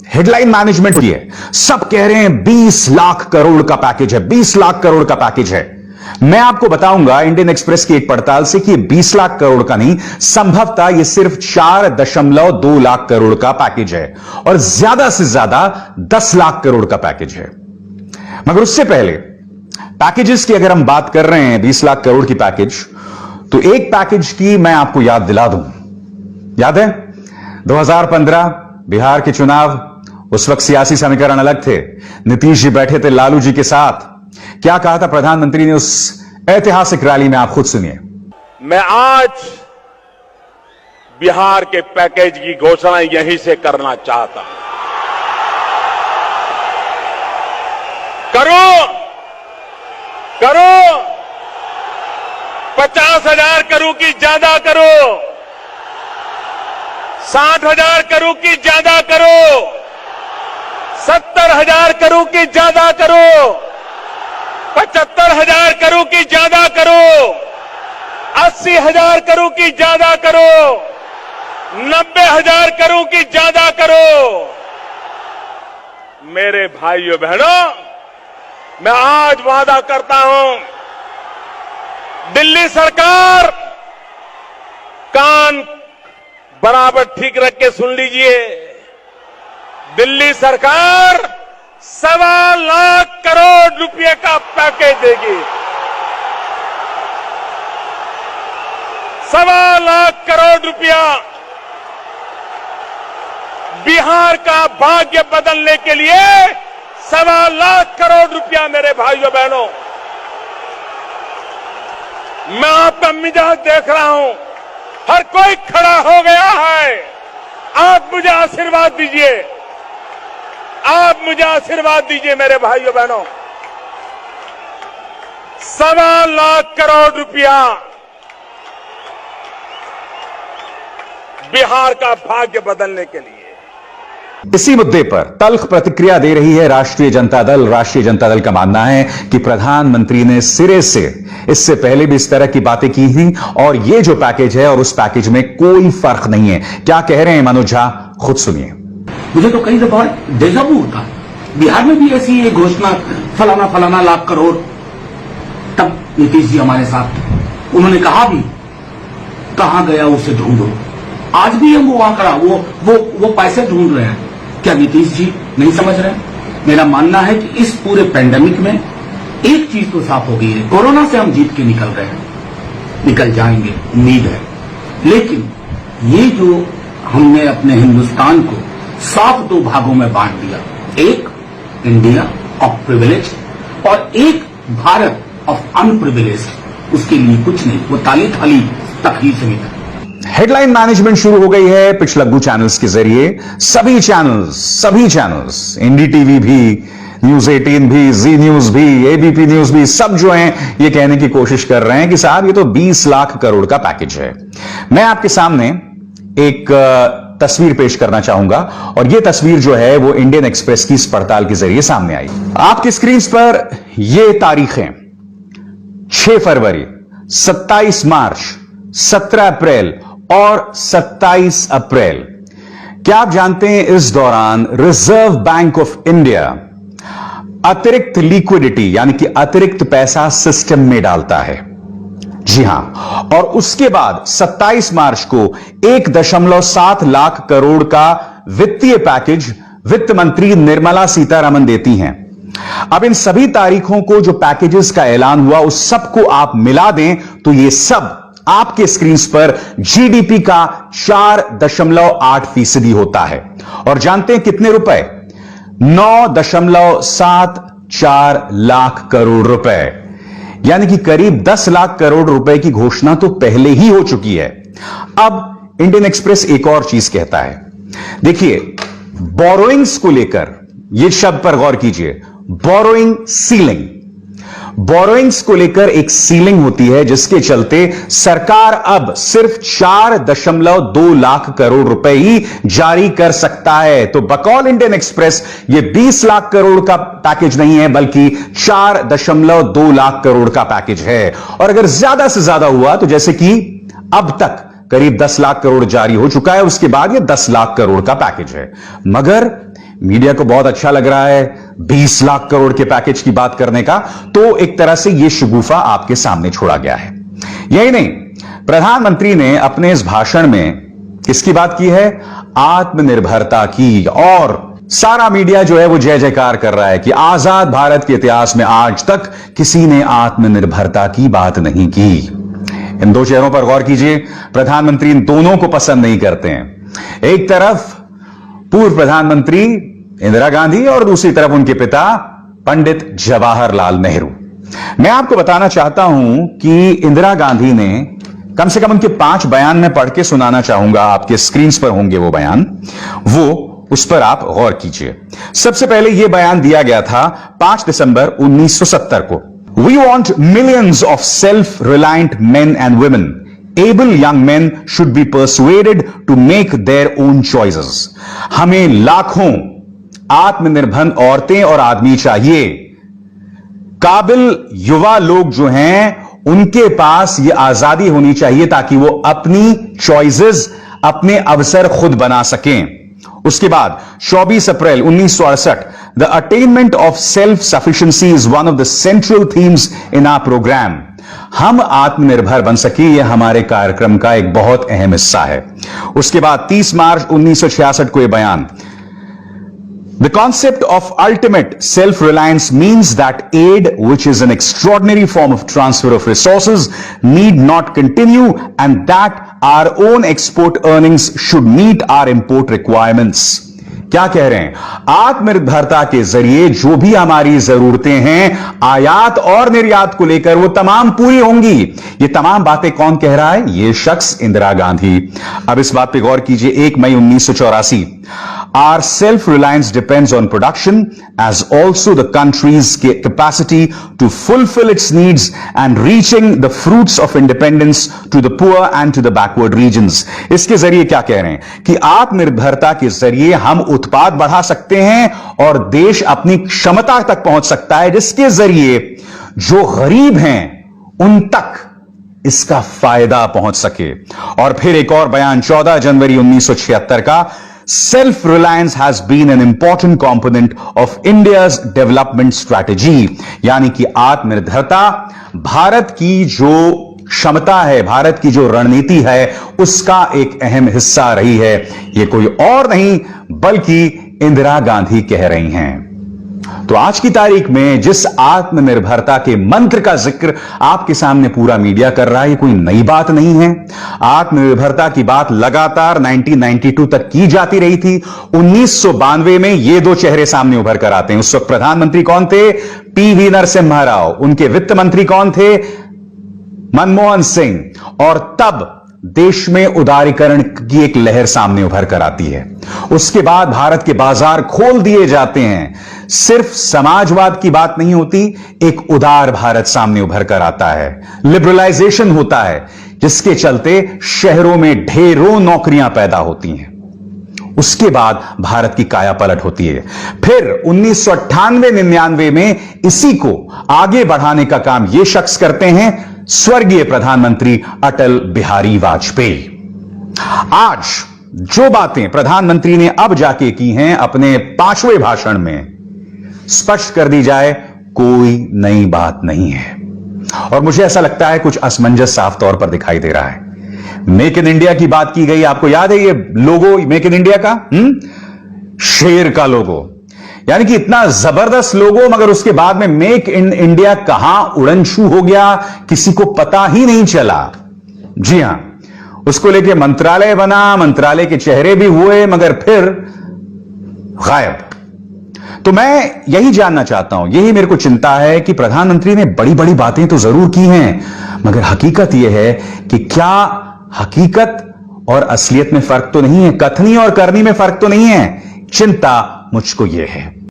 Headline management हुई है। सब कह रहे हैं 20 लाख करोड़ का पैकेज है, 20 लाख करोड़ का पैकेज है। मैं आपको बताऊंगा इंडियन एक्सप्रेस की एक पड़ताल से कि 20 लाख करोड़ का नहीं, संभवतः यह सिर्फ 4.2 लाख करोड़ का पैकेज है और ज्यादा से ज्यादा 10 लाख करोड़ का पैकेज है। मगर उससे पहले पैकेजेस की अगर हम बात कर रहे हैं 20 लाख करोड़ की पैकेज, तो एक पैकेज की मैं आपको याद दिला दूं। याद है 2015 बिहार के चुनाव, उस वक्त सियासी समीकरण अलग थे। नीतीश जी बैठे थे लालू जी के साथ। क्या कहा था प्रधानमंत्री ने उस ऐतिहासिक रैली में, आप खुद सुनिए। मैं आज बिहार के पैकेज की घोषणा यहीं से करना चाहता हूं। करो 50,000 करोड़ की ज्यादा करो, 60,000 करोड़ की ज्यादा करो, 70,000 करोड़ की ज्यादा करो, 75,000 करोड़ की ज्यादा करो, 80,000 करोड़ की ज्यादा करो, 90,000 करोड़ की ज्यादा करो। मेरे भाइयों बहनों, मैं आज वादा करता हूं, दिल्ली सरकार कान बराबर ठीक रख के सुन लीजिए, दिल्ली सरकार 1.25 लाख करोड़ रुपए का पैकेज देगी। 1.25 लाख करोड़ रुपया बिहार का भाग्य बदलने के लिए 1.25 लाख करोड़ रुपया। मेरे भाइयों बहनों, मैं आपका मिजाज देख रहा हूं, हर कोई खड़ा हो गया है। आप मुझे आशीर्वाद दीजिए, आप मुझे आशीर्वाद दीजिए मेरे भाइयों बहनों। 1.25 लाख करोड़ रुपया बिहार का भाग्य बदलने के लिए। इसी मुद्दे पर तल्ख प्रतिक्रिया दे रही है राष्ट्रीय जनता दल। राष्ट्रीय जनता दल का मानना है कि प्रधानमंत्री ने सिरे से इससे पहले भी इस तरह की बातें की थी और ये जो पैकेज है और उस पैकेज में कोई फर्क नहीं है। क्या कह रहे हैं मनोज झा, खुद सुनिए। मुझे तो कई दफा डेजावू होता, बिहार में भी ऐसी ये घोषणा फलाना फलाना लाख करोड़, तब नीतीश जी हमारे साथ, उन्होंने कहा भी कहां गया उसे ढूंढो। आज भी हम वो आंकड़ा वो पैसे ढूंढ रहे हैं। क्या नीतीश जी नहीं समझ रहे? मेरा मानना है कि इस पूरे पैंडेमिक में एक चीज तो साफ हो गई है, कोरोना से हम जीत के निकल रहे हैं, निकल जाएंगे, उम्मीद है। लेकिन ये जो हमने अपने हिंदुस्तान को साफ 2 भागों में बांट दिया, एक इंडिया ऑफ प्रिविलेज और एक भारत ऑफ अनप्रिविलेज्ड, उसके लिए कुछ नहीं, वो ताली थाली तक ही सीमित है। हेडलाइन मैनेजमेंट शुरू हो गई है पिछलग्गू चैनल्स के जरिए। सभी चैनल्स एनडीटीवी भी, न्यूज 18 भी, जी न्यूज भी, एबीपी न्यूज भी, सब जो हैं ये कहने की कोशिश कर रहे हैं कि साहब ये तो 20 लाख करोड़ का पैकेज है। मैं आपके सामने एक तस्वीर पेश करना चाहूंगा और यह तस्वीर जो है वो इंडियन एक्सप्रेस की इस पड़ताल के जरिए सामने आई। आपकी स्क्रीन पर ये तारीखें 6 फरवरी, 27 मार्च, 17 अप्रैल और 27 अप्रैल। क्या आप जानते हैं इस दौरान रिजर्व बैंक ऑफ इंडिया अतिरिक्त लिक्विडिटी यानी कि अतिरिक्त पैसा सिस्टम में डालता है? जी हां, और उसके बाद 27 मार्च को 1.7 लाख करोड़ का वित्तीय पैकेज वित्त मंत्री निर्मला सीतारमण देती हैं। अब इन सभी तारीखों को जो पैकेजेस का ऐलान हुआ उस सबको आप मिला दें तो ये सब आपके स्क्रीन पर जीडीपी का 4.8% होता है। और जानते हैं कितने रुपए? 9.74 लाख करोड़ रुपए, यानी कि करीब 10 लाख करोड़ रुपए की घोषणा तो पहले ही हो चुकी है। अब इंडियन एक्सप्रेस एक और चीज कहता है, देखिए बोरोइंग्स को लेकर, यह शब्द पर गौर कीजिए, बोरोइंग सीलिंग। बोरोइंग्स को लेकर एक सीलिंग होती है जिसके चलते सरकार अब सिर्फ 4.2 लाख करोड़ रुपए ही जारी कर सकता है। तो बकौल इंडियन एक्सप्रेस ये 20 लाख करोड़ का पैकेज नहीं है बल्कि 4.2 लाख करोड़ का पैकेज है। और अगर ज्यादा से ज्यादा हुआ तो जैसे कि अब तक करीब 10 लाख करोड़ जारी हो चुका है, उसके बाद ये 10 लाख करोड़ का पैकेज है। मगर मीडिया को बहुत अच्छा लग रहा है 20 लाख करोड़ के पैकेज की बात करने का, तो एक तरह से यह शगुफा आपके सामने छोड़ा गया है। यही नहीं, प्रधानमंत्री ने अपने इस भाषण में किसकी बात की है? आत्मनिर्भरता की। और सारा मीडिया जो है वो जय जयकार कर रहा है कि आजाद भारत के इतिहास में आज तक किसी ने आत्मनिर्भरता की बात नहीं की। इन दो चेहरों पर गौर कीजिए, प्रधानमंत्री इन दोनों को पसंद नहीं करते हैं। एक तरफ पूर्व प्रधानमंत्री इंदिरा गांधी और दूसरी तरफ उनके पिता पंडित जवाहरलाल नेहरू। मैं आपको बताना चाहता हूं कि इंदिरा गांधी ने कम से कम उनके 5 बयान में पढ़ के सुनाना चाहूंगा, आपके स्क्रीन पर होंगे वो बयान, वो उस पर आप गौर कीजिए। सबसे पहले यह बयान दिया गया था 5 दिसंबर 1970 को। We want millions of self reliant men and women, able young men should be persuaded to make their own choices. हमें लाखों आत्मनिर्भर औरतें और आदमी चाहिए। काबिल युवा लोग जो हैं उनके पास यह आजादी होनी चाहिए ताकि वो अपनी चॉइसेस, अपने अवसर खुद बना सकें। उसके बाद 24 अप्रैल 1968, the attainment of self sufficiency is one of the central themes in our program. हम आत्मनिर्भर बन सके, यह हमारे कार्यक्रम का एक बहुत अहम हिस्सा है। उसके बाद 30 मार्च 1966 को यह बयान, the concept of ultimate self-reliance means that aid, which is an extraordinary form of transfer of resources, need not continue and that our own export earnings should meet our import requirements. क्या कह रहे हैं? आत्मनिर्भरता के जरिए जो भी हमारी जरूरतें हैं आयात और निर्यात को लेकर वो तमाम पूरी होंगी। ये तमाम बातें कौन कह रहा है? ये शख्स इंदिरा गांधी। अब इस बात पे गौर कीजिए, 1 मई 1984, Our self-reliance depends on production as also the country's capacity to fulfill its needs and reaching the fruits of independence to the poor and to the backward regions. इसके जरिए क्या कह रहे हैं कि आत्मनिर्भरता के जरिए हम उत्पाद बढ़ा सकते हैं और देश अपनी क्षमता तक पहुंच सकता है जिसके जरिए जो गरीब हैं उन तक इसका फायदा पहुंच सके। और फिर एक और बयान 14 जनवरी 1976 का, Self reliance has been an important component of India's development strategy, यानी कि आत्मनिर्भरता भारत की जो क्षमता है, भारत की जो रणनीति है उसका एक अहम हिस्सा रही है। यह कोई और नहीं बल्कि इंदिरा गांधी कह रही हैं। तो आज की तारीख में जिस आत्मनिर्भरता के मंत्र का जिक्र आपके सामने पूरा मीडिया कर रहा है, ये कोई नई बात नहीं है। आत्मनिर्भरता की बात लगातार 1992 तक की जाती रही थी। 1992 में ये दो चेहरे सामने उभर कर आते हैं। उस वक्त प्रधानमंत्री कौन थे? पीवी नरसिम्हा राव। उनके वित्त मंत्री कौन थे? मनमोहन सिंह। और तब देश में उदारीकरण की एक लहर सामने उभर कर आती है। उसके बाद भारत के बाजार खोल दिए जाते हैं। सिर्फ समाजवाद की बात नहीं होती, एक उदार भारत सामने उभर कर आता है। लिबरलाइजेशन होता है जिसके चलते शहरों में ढेरों नौकरियां पैदा होती हैं। उसके बाद भारत की काया पलट होती है। फिर 1998-99 में इसी को आगे बढ़ाने का काम यह शख्स करते हैं, स्वर्गीय प्रधानमंत्री अटल बिहारी वाजपेयी। आज जो बातें प्रधानमंत्री ने अब जाके की हैं अपने 5वें भाषण में, स्पष्ट कर दी जाए कोई नई बात नहीं है। और मुझे ऐसा लगता है कुछ असमंजस साफ तौर पर दिखाई दे रहा है। मेक इन इंडिया की बात की गई, आपको याद है ये लोगो मेक इन इंडिया का? शेर का लोगो, यानी कि इतना जबरदस्त लोगो, मगर उसके बाद में मेक इन इंडिया कहां उड़न छू हो गया किसी को पता ही नहीं चला। जी हां, उसको लेके मंत्रालय बना, मंत्रालय के चेहरे भी हुए, मगर फिर गायब। तो मैं यही जानना चाहता हूं, यही मेरे को चिंता है कि प्रधानमंत्री ने बड़ी बड़ी बातें तो जरूर की हैं, मगर हकीकत यह है कि क्या हकीकत और असलियत में फर्क तो नहीं है, कथनी और करनी में फर्क तो नहीं है। चिंता मुझको यह है।